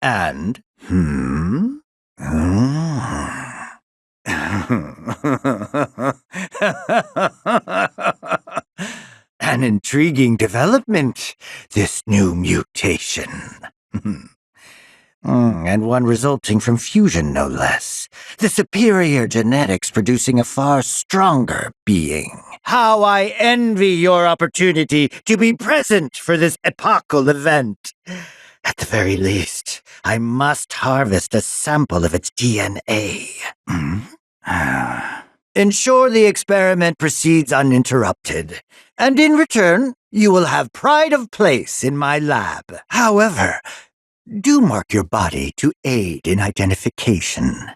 And, an intriguing development, this new mutation. And one resulting from fusion, no less. The superior genetics producing a far stronger being. How I envy your opportunity to be present for this epochal event. At the very least, I must harvest a sample of its DNA. Ensure the experiment proceeds uninterrupted, and in return, you will have pride of place in my lab. However, do mark your body to aid in identification.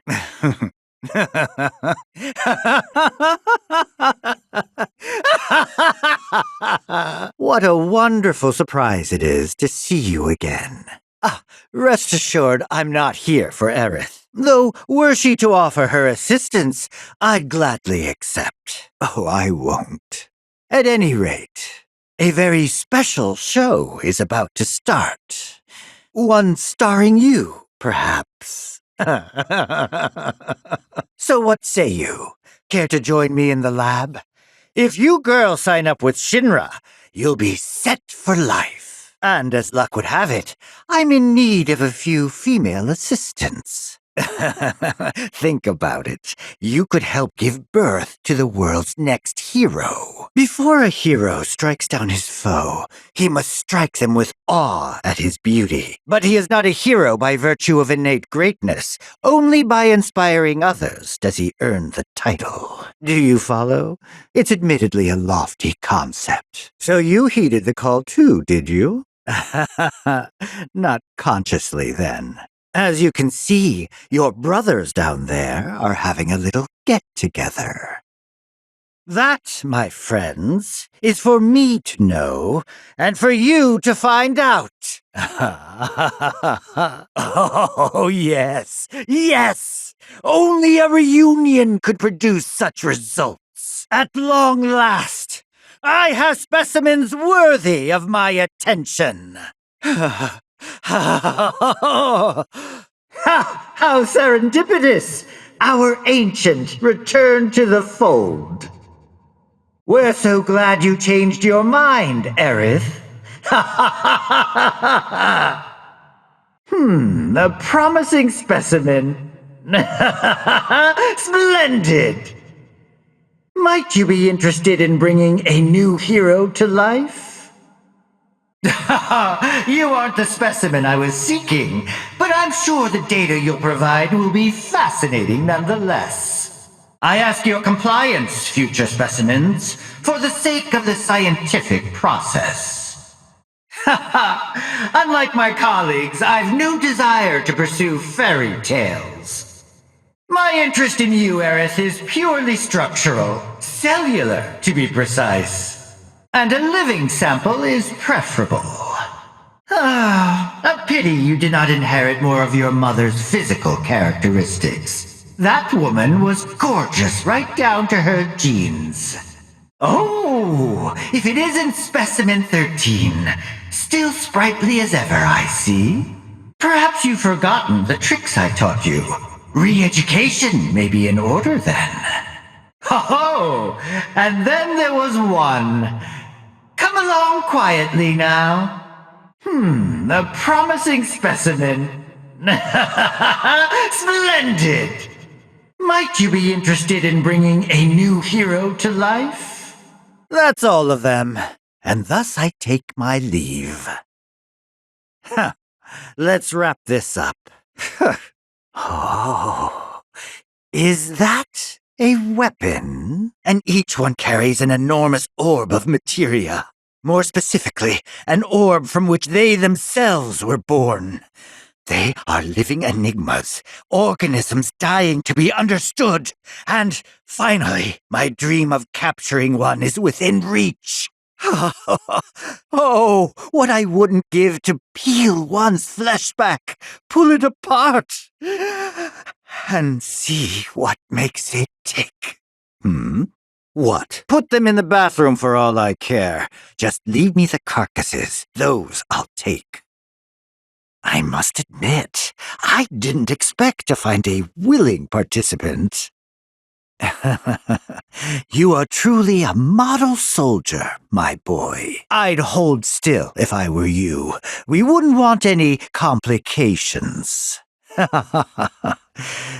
What a wonderful surprise it is to see you again. Rest assured I'm not here for Aerith. Though, were she to offer her assistance, I'd gladly accept. Oh, I won't. At any rate, a very special show is about to start. One starring you, perhaps. So what say you? Care to join me in the lab? If you girls sign up with Shinra, you'll be set for life. And as luck would have it, I'm in need of a few female assistants. Think about it. You could help give birth to the world's next hero. Before a hero strikes down his foe, he must strike them with awe at his beauty. But he is not a hero by virtue of innate greatness. Only by inspiring others does he earn the title. Do you follow? It's admittedly a lofty concept. So you heeded the call too, did you? Not consciously, then. As you can see, your brothers down there are having a little get-together. That, my friends, is for me to know, and for you to find out. Oh, yes, yes! Only a reunion could produce such results. At long last, I have specimens worthy of my attention. How serendipitous! Our ancient returned to the fold. We're so glad you changed your mind, Aerith. A promising specimen. Splendid! Might you be interested in bringing a new hero to life? You aren't the specimen I was seeking, but I'm sure the data you'll provide will be fascinating nonetheless. I ask your compliance, future specimens, for the sake of the scientific process. Unlike my colleagues, I've no desire to pursue fairy tales. My interest in you, Aerith, is purely structural, cellular to be precise. And a living sample is preferable. A pity you did not inherit more of your mother's physical characteristics. That woman was gorgeous right down to her genes. Oh, if it isn't Specimen 13, still sprightly as ever, I see. Perhaps you've forgotten the tricks I taught you. Re-education may be in order then. Ho-ho! And then there was one. Come along quietly now. A promising specimen. Splendid! Might you be interested in bringing a new hero to life? That's all of them, and thus I take my leave. Let's wrap this up. Oh, is that a weapon? And each one carries an enormous orb of materia. More specifically, an orb from which they themselves were born. They are living enigmas, organisms dying to be understood. And finally, my dream of capturing one is within reach. Oh, what I wouldn't give to peel one's flesh back, pull it apart, and see what makes it tick. What? Put them in the bathroom for all I care. Just leave me the carcasses. Those I'll take. I must admit, I didn't expect to find a willing participant. You are truly a model soldier, my boy. I'd hold still if I were you. We wouldn't want any complications.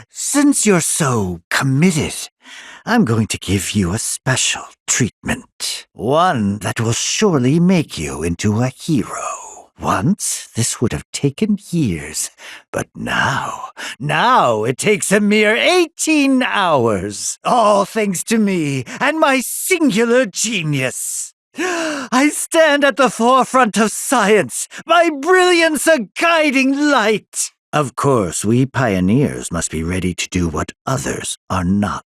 Since you're so committed, I'm going to give you a special treatment. One that will surely make you into a hero. Once, this would have taken years, but now it takes a mere 18 hours. All thanks to me and my singular genius. I stand at the forefront of science, my brilliance a guiding light. Of course, we pioneers must be ready to do what others are not.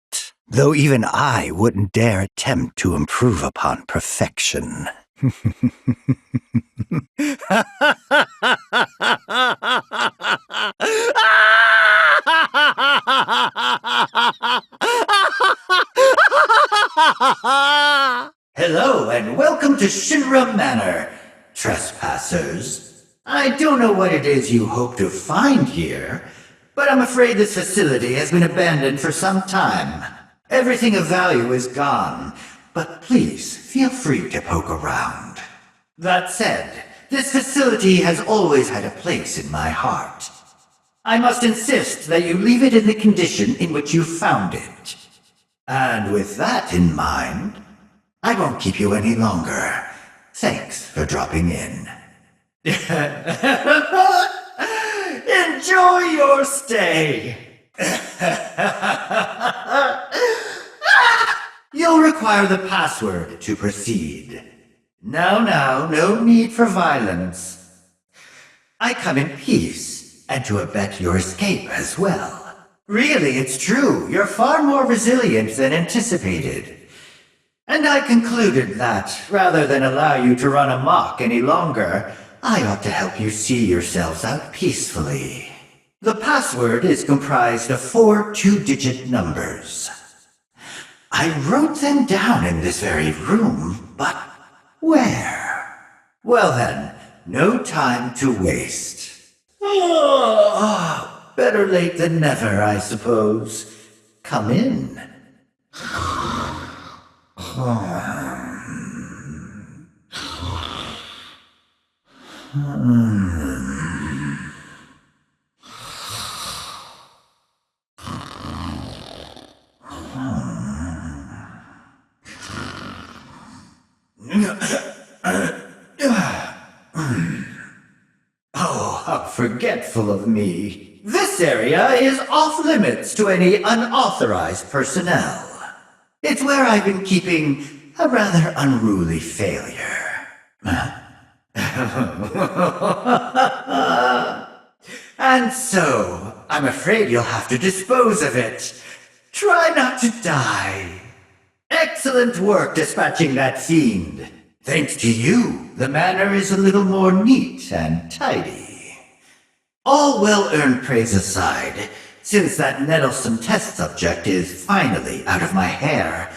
Though even I wouldn't dare attempt to improve upon perfection. Hello and welcome to Shinra Manor, trespassers. I don't know what it is you hope to find here, but I'm afraid this facility has been abandoned for some time. Everything of value is gone, but please feel free to poke around. That said, this facility has always had a place in my heart. I must insist that you leave it in the condition in which you found it. And with that in mind, I won't keep you any longer. Thanks for dropping in. Enjoy your stay! You'll require the password to proceed. Now, no need for violence. I come in peace, and to abet your escape as well. Really, it's true, you're far more resilient than anticipated. And I concluded that, rather than allow you to run amok any longer, I ought to help you see yourselves out peacefully. The password is comprised of 4 two-digit numbers. I wrote them down in this very room, but where? Well then, no time to waste. Better late than never, I suppose. Come in. Oh, how forgetful of me. This area is off limits to any unauthorized personnel. It's where I've been keeping a rather unruly failure. And so, I'm afraid you'll have to dispose of it. Try not to die. Excellent work dispatching that fiend. Thanks to you, the manor is a little more neat and tidy. All well-earned praise aside, since that nettlesome test subject is finally out of my hair,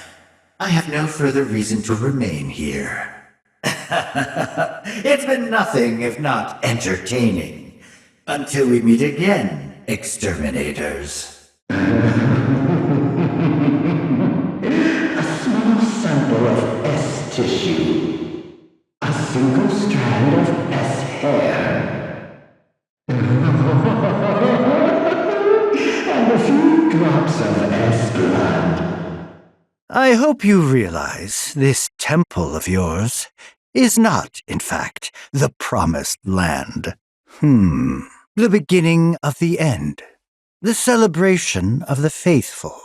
I have no further reason to remain here. It's been nothing if not entertaining. Until we meet again, exterminators. A small sample of S tissue. A single strand of S hair. And a few drops of S blood. I hope you realize this temple of yours is not, in fact, the promised land. The beginning of the end. The celebration of the faithful.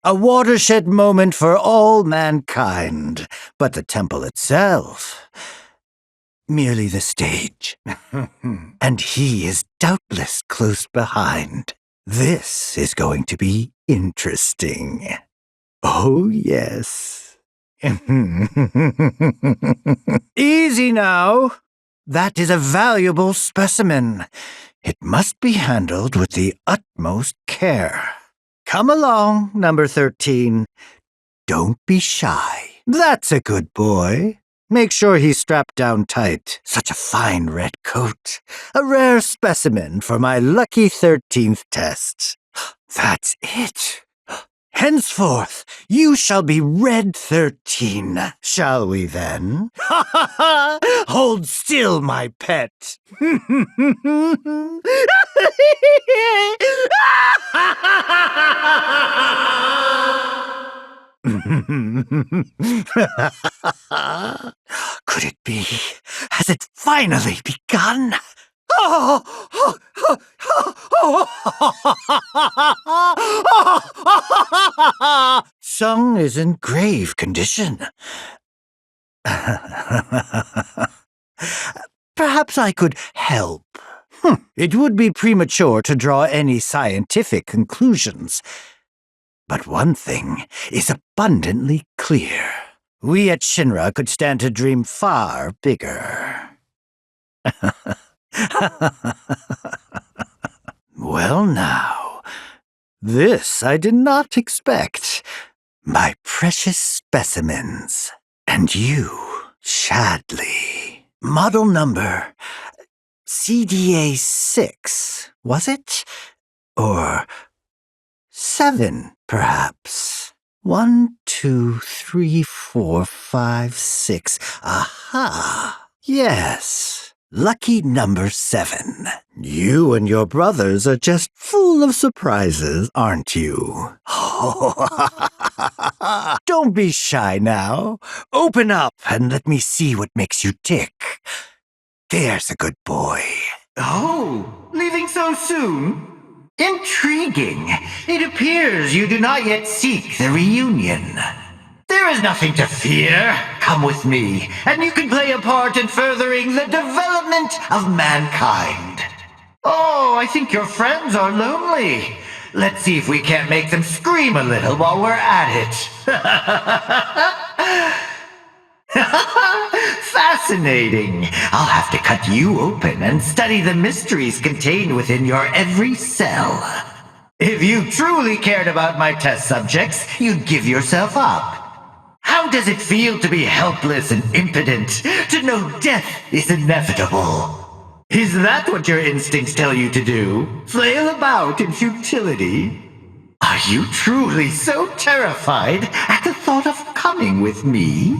A watershed moment for all mankind, but the temple itself, merely the stage. And he is doubtless close behind. This is going to be interesting. Oh, yes. Easy now. That is a valuable specimen. It must be handled with the utmost care. Come along, number 13. Don't be shy. That's a good boy. Make sure he's strapped down tight. Such a fine red coat. A rare specimen for my lucky 13th test. That's it. Henceforth, you shall be Red 13. Shall we then? Ha ha ha! Hold still, my pet. Could it be? Has it finally begun? Sung is in grave condition. Perhaps I could help. It would be premature to draw any scientific conclusions. But one thing is abundantly clear. We at Shinra could stand to dream far bigger. Well now, this I did not expect. My precious specimens. And you, Chadley. Model number CDA-6, was it? Or 7, perhaps. 1, 2, 3, 4, 5, 6. Aha! Yes. Lucky number 7. You and your brothers are just full of surprises, aren't you? Don't be shy now. Open up and let me see what makes you tick. There's a good boy. Oh, leaving so soon? Intriguing. It appears you do not yet seek the reunion. There is nothing to fear. Come with me, and you can play a part in furthering the development of mankind. Oh, I think your friends are lonely. Let's see if we can't make them scream a little while we're at it. Fascinating. I'll have to cut you open and study the mysteries contained within your every cell. If you truly cared about my test subjects, you'd give yourself up. How does it feel to be helpless and impotent, to know death is inevitable? Is that what your instincts tell you to do? Flail about in futility? Are you truly so terrified at the thought of coming with me?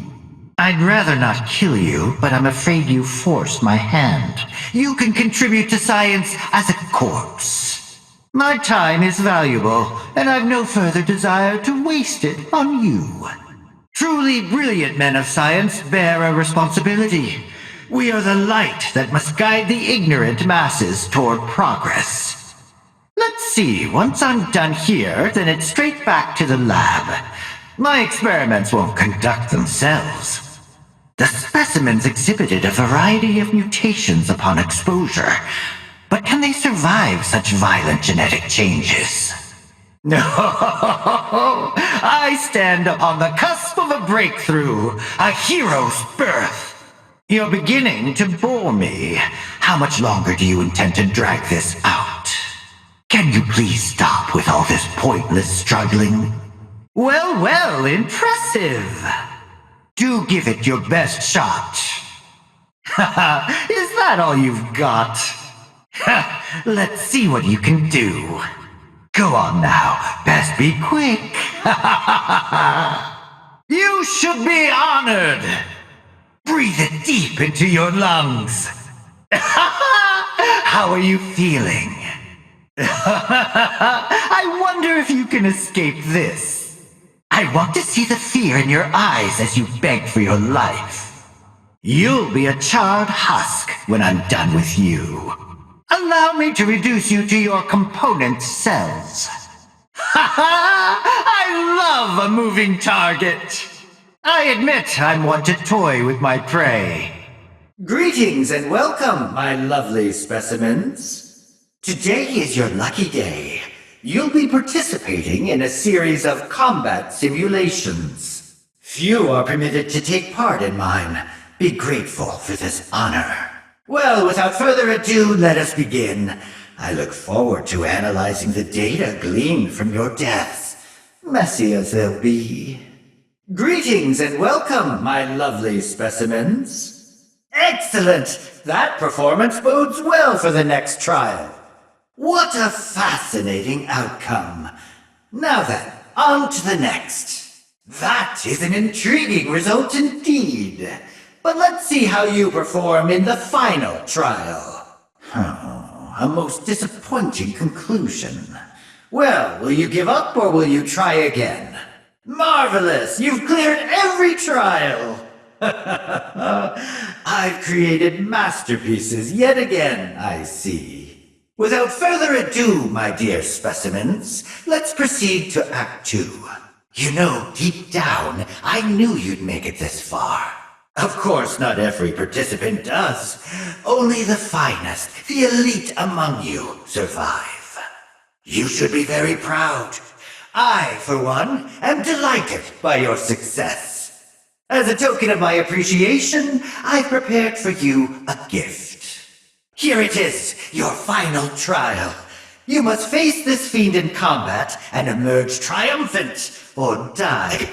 I'd rather not kill you, but I'm afraid you forced my hand. You can contribute to science as a corpse. My time is valuable, and I've no further desire to waste it on you. Truly brilliant men of science bear a responsibility. We are the light that must guide the ignorant masses toward progress. Let's see, once I'm done here, then it's straight back to the lab. My experiments won't conduct themselves. The specimens exhibited a variety of mutations upon exposure, but can they survive such violent genetic changes? No, I stand upon the cusp of a breakthrough, a hero's birth. You're beginning to bore me. How much longer do you intend to drag this out? Can you please stop with all this pointless struggling? Well, well, impressive. Do give it your best shot. Haha, is that all you've got? Let's see what you can do. Go on now, best be quick. You should be honored. Breathe it deep into your lungs. How are you feeling? I wonder if you can escape this. I want to see the fear in your eyes as you beg for your life. You'll be a charred husk when I'm done with you. Allow me to reduce you to your component cells. Ha ha! I love a moving target. I admit I'm one to toy with my prey. Greetings and welcome, my lovely specimens. Today is your lucky day. You'll be participating in a series of combat simulations. Few are permitted to take part in mine. Be grateful for this honor. Well, without further ado, let us begin. I look forward to analyzing the data gleaned from your deaths, messy as they'll be. Greetings and welcome, my lovely specimens. Excellent! That performance bodes well for the next trial. What a fascinating outcome. Now then, on to the next. That is an intriguing result indeed. But let's see how you perform in the final trial. A most disappointing conclusion. Well, will you give up or will you try again? Marvelous! You've cleared every trial! I've created masterpieces yet again, I see. Without further ado, my dear specimens, let's proceed to Act 2. You know, deep down, I knew you'd make it this far. Of course, not every participant does. Only the finest, the elite among you, survive. You should be very proud. I, for one, am delighted by your success. As a token of my appreciation, I've prepared for you a gift. Here it is, your final trial. You must face this fiend in combat and emerge triumphant, or die